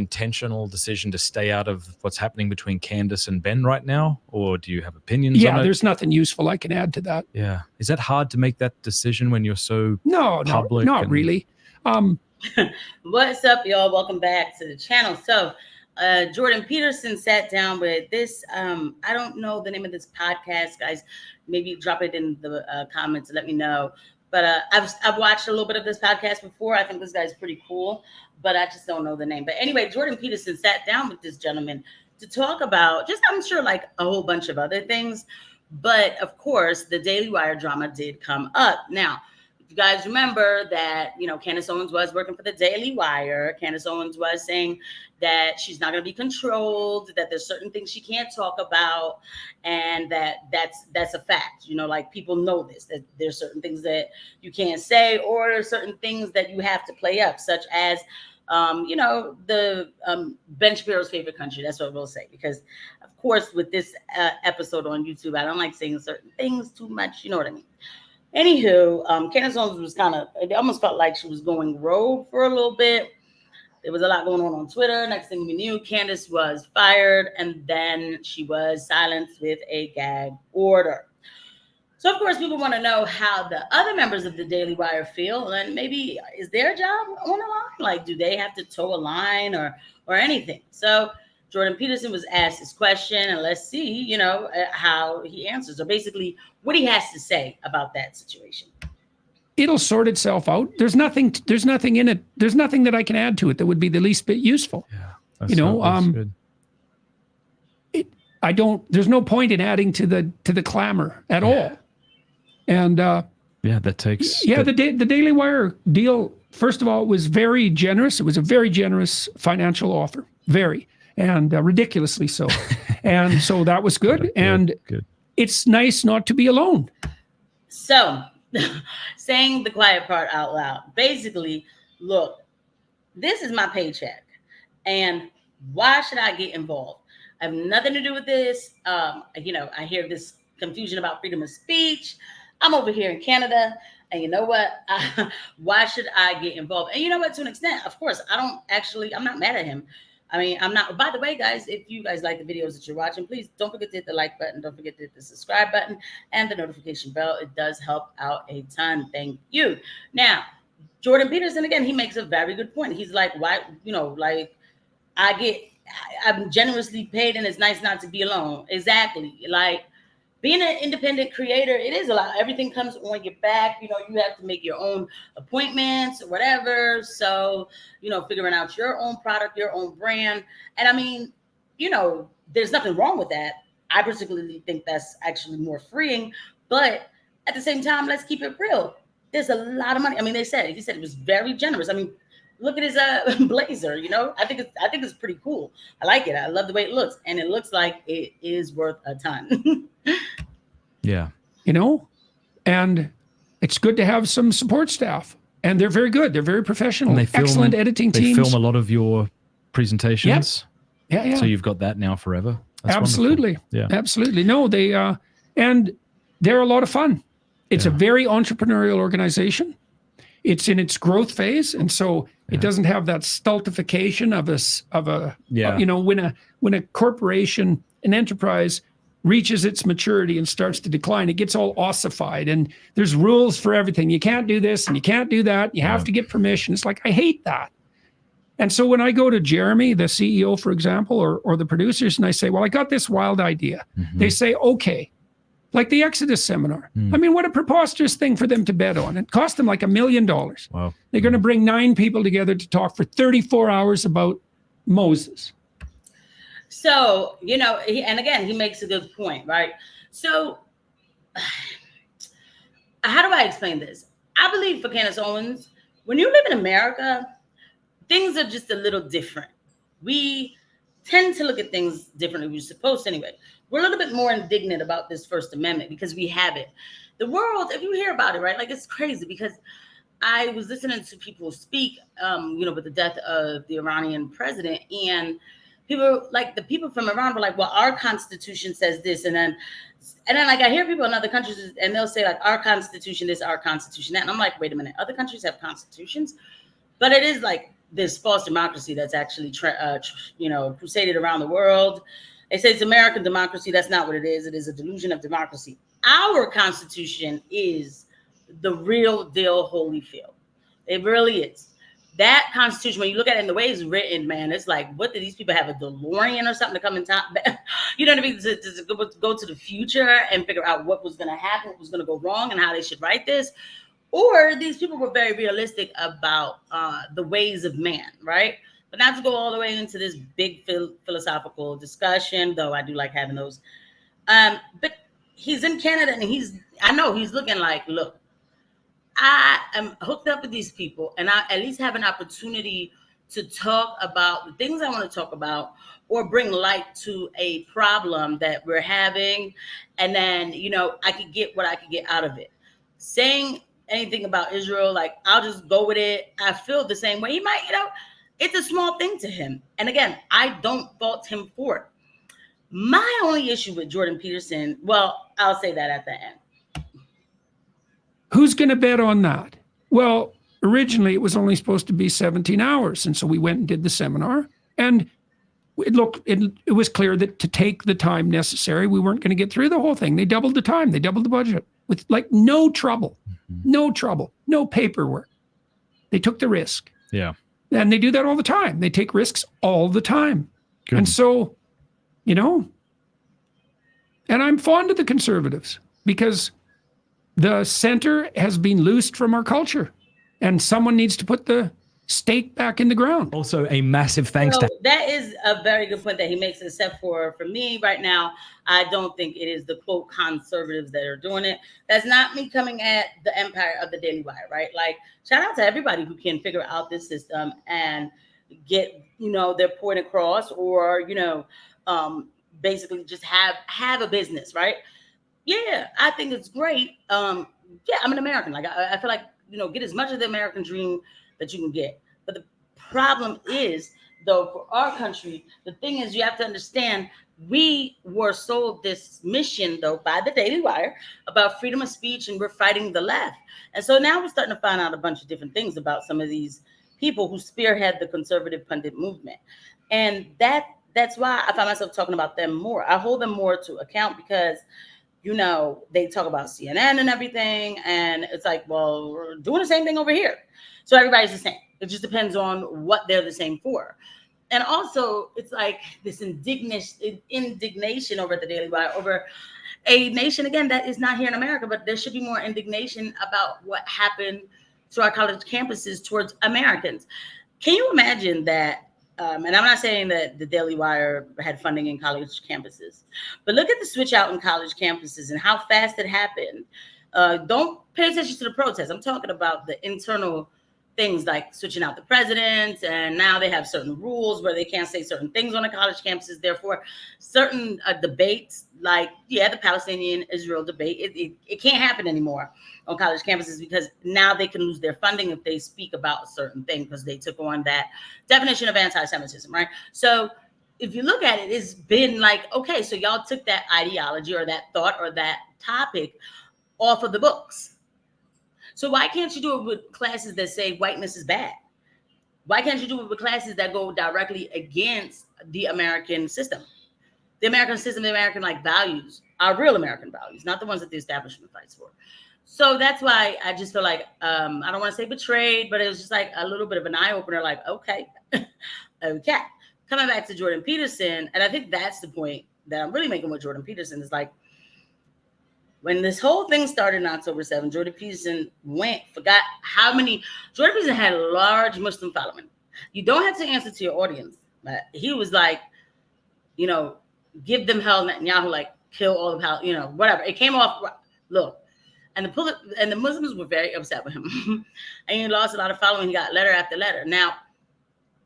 intentional decision to stay out of what's happening between Candace and Ben right now? Or do you have opinions on it? Yeah, there's nothing useful I can add to that. Yeah. Is that hard to make that decision when you're so public? Not really. What's up, y'all? Welcome back to the channel. So Jordan Peterson sat down with this. I don't know the name of this podcast, guys. Maybe drop it in the comments. Let me know. But I've watched a little bit of this podcast before. I think this guy's pretty cool, but I just don't know the name. But anyway, Jordan Peterson sat down with this gentleman to talk about just, I'm sure, like a whole bunch of other things. But of course, the Daily Wire drama did come up. Now, if you guys remember that, Candace Owens was working for the Daily Wire. Candace Owens was saying that she's not going to be controlled, that there's certain things she can't talk about, and that's a fact. Like, people know this, that there's certain things that you can't say, or there's certain things that you have to play up, such as the Ben Shapiro's favorite country. That's what we'll say, because of course with this episode on YouTube, I don't like saying certain things too much. You know what I mean? Anywho, Candace Owens was it almost felt like she was going rogue for a little bit. There was a lot going on Twitter. Next thing we knew, Candace was fired, and then she was silenced with a gag order. So, of course, people want to know how the other members of the Daily Wire feel, and maybe is their job on the line? Like, do they have to toe a line or anything? So Jordan Peterson was asked this question, and let's see, how he answers, or basically what he has to say about that situation. It'll sort itself out. There's nothing in it. There's nothing that I can add to it that would be the least bit useful. Yeah, that's good. There's no point in adding to the clamor at all. And that takes. Yeah, the Daily Wire deal, first of all, it was very generous. It was a very generous financial offer, and ridiculously so. And so that was good. Good. It's nice not to be alone. So, saying the quiet part out loud. Basically, look, this is my paycheck, and why should I get involved? I have nothing to do with this. I hear this confusion about freedom of speech. I'm over here in Canada, and you know what? Why should I get involved? And you know what? To an extent, of course, I'm not mad at him. I mean, I'm not. By the way, guys, if you guys like the videos that you're watching, please don't forget to hit the like button. Don't forget to hit the subscribe button and the notification bell. It does help out a ton. Thank you. Now, Jordan Peterson, again, he makes a very good point. He's like, why, I'm generously paid, and it's nice not to be alone. Exactly. Like, being an independent creator, it is a lot. Everything comes on your back. You have to make your own appointments or whatever. So, figuring out your own product, your own brand. And I mean, there's nothing wrong with that. I particularly think that's actually more freeing. But at the same time, let's keep it real. There's a lot of money. I mean, he said it was very generous. I mean, look at his blazer, I think it's pretty cool. I like it. I love the way it looks. And it looks like it is worth a ton. Yeah. And it's good to have some support staff. And they're very good. They're very professional. And excellent editing teams. They film a lot lot of your presentations. Yep. Yeah. So you've got that now forever. That's absolutely. Wonderful. Yeah. Absolutely. No, and they're a lot of fun. It's a very entrepreneurial organization. It's in its growth phase, and so it doesn't have that stultification when a corporation, an enterprise, reaches its maturity and starts to decline, it gets all ossified, and there's rules for everything. You can't do this and you can't do that. You have to get permission. It's like, I hate that. And so when I go to Jeremy, the CEO, for example, or the producers, and I say, well, I got this wild idea. Mm-hmm. They say, okay. Like the Exodus seminar. I mean, what a preposterous thing for them to bet on. It cost them like $1 million. Wow. They're going to bring 9 people together to talk for 34 hours about Moses. So, and again, he makes a good point, right? So how do I explain this? I believe for Candace Owens, when you live in America, things are just a little different. We tend to look at things differently. We're supposed to anyway. We're a little bit more indignant about this First Amendment because we have it. The world, if you hear about it, right, like it's crazy because I was listening to people speak, with the death of the Iranian president, and the people from Iran were like, well, our constitution says this. And then like I hear people in other countries and they'll say like our constitution, this, our constitution, that. And I'm like, wait a minute, other countries have constitutions, but it is like this false democracy that's actually, crusaded around the world. They say it's American democracy. That's not what it is. It is a delusion of democracy. Our Constitution is the real deal Holyfield. It really is. That Constitution, when you look at it in the way it's written, man, it's like, what did these people have, a DeLorean or something to come in time? You know what I mean? To go to the future and figure out what was going to happen, what was going to go wrong, and how they should write this. Or these people were very realistic about the ways of man, right? But not to go all the way into this big philosophical discussion, though I do like having those. But he's in Canada, and I know he's looking like, look, I am hooked up with these people, and I at least have an opportunity to talk about the things I want to talk about, or bring light to a problem that we're having. And then, I could get what I could get out of it. Saying anything about Israel, like, I'll just go with it. I feel the same way. He might, it's a small thing to him. And again, I don't fault him for it. My only issue with Jordan Peterson, well, I'll say that at the end. Who's going to bet on that? Well, originally it was only supposed to be 17 hours. And so we went and did the seminar, and it was clear that to take the time necessary, we weren't going to get through the whole thing. They doubled the time. They doubled the budget with like no trouble, no paperwork. They took the risk. Yeah. And they do that all the time. They take risks all the time. Good. And so, and I'm fond of the conservatives because the center has been loosed from our culture, and someone needs to put the stake back in the ground. Also, a massive thanks to. That is a very good point that he makes, except for me right now, I don't think it is the quote conservatives that are doing it. That's not me coming at the empire of the Daily Wire, right? Like, shout out to everybody who can figure out this system and get, their point across, or, basically just have a business, right? Yeah, I think it's great. I'm an American. Like, I feel like, get as much of the American dream that you can get. But the problem is, though, for our country, the thing is, you have to understand, we were sold this mission, though, by the Daily Wire about freedom of speech, and we're fighting the left. And so now we're starting to find out a bunch of different things about some of these people who spearhead the conservative pundit movement. And that's why I find myself talking about them more. I hold them more to account because, they talk about CNN and everything. And it's like, well, we're doing the same thing over here. So everybody's the same. It just depends on what they're the same for. And also, it's like this indignation over the Daily Wire, over a nation, again, that is not here in America, but there should be more indignation about what happened to our college campuses towards Americans. Can you imagine that? And I'm not saying that the Daily Wire had funding in college campuses, but look at the switch out in college campuses and how fast it happened. Don't pay attention to the protests. I'm talking about the internal things, like switching out the presidents, and now they have certain rules where they can't say certain things on the college campuses. Therefore, certain debates, like the Palestinian-Israel debate, it can't happen anymore on college campuses, because now they can lose their funding if they speak about a certain thing, because they took on that definition of anti-Semitism, right? So if you look at it, it's been like, okay, so y'all took that ideology or that thought or that topic off of the books. So why can't you do it with classes that say whiteness is bad? Why can't you do it with classes that go directly against the American system? The American system, the American values, our real American values, not the ones that the establishment fights for. So that's why I just feel like, I don't want to say betrayed, but it was just like a little bit of an eye opener, like, okay, okay. Coming back to Jordan Peterson, and I think that's the point that I'm really making with Jordan Peterson, is like, when this whole thing started on October 7th, Jordan Peterson forgot how many. Jordan Peterson had a large Muslim following. You don't have to answer to your audience, but he was like, give them hell, Netanyahu, like, kill all the whatever. It came off, look, and the Muslims were very upset with him, and he lost a lot of following. He got letter after letter. Now,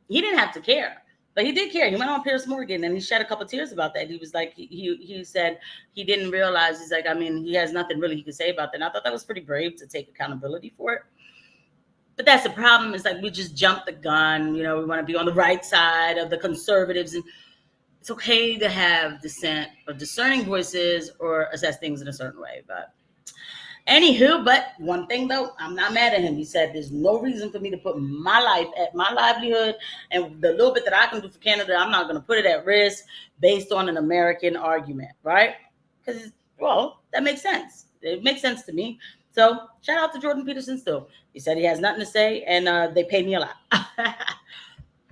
he didn't have to care. But he did care. He went on Piers Morgan and he shed a couple of tears about that. He was like, he said he didn't realize, he's like, he has nothing really he could say about that. And I thought that was pretty brave to take accountability for it. But that's the problem. It's like, we just jumped the gun. We want to be on the right side of the conservatives. And it's okay to have dissent or discerning voices or assess things in a certain way. But Anywho, but one thing though, I'm not mad at him. He said there's no reason for me to put my life at my livelihood and the little bit that I can do for Canada, I'm not going to put it at risk based on an American argument, right? Because, well, that makes sense. It makes sense to me. So shout out to Jordan Peterson still. He said he has nothing to say, and they paid me a lot.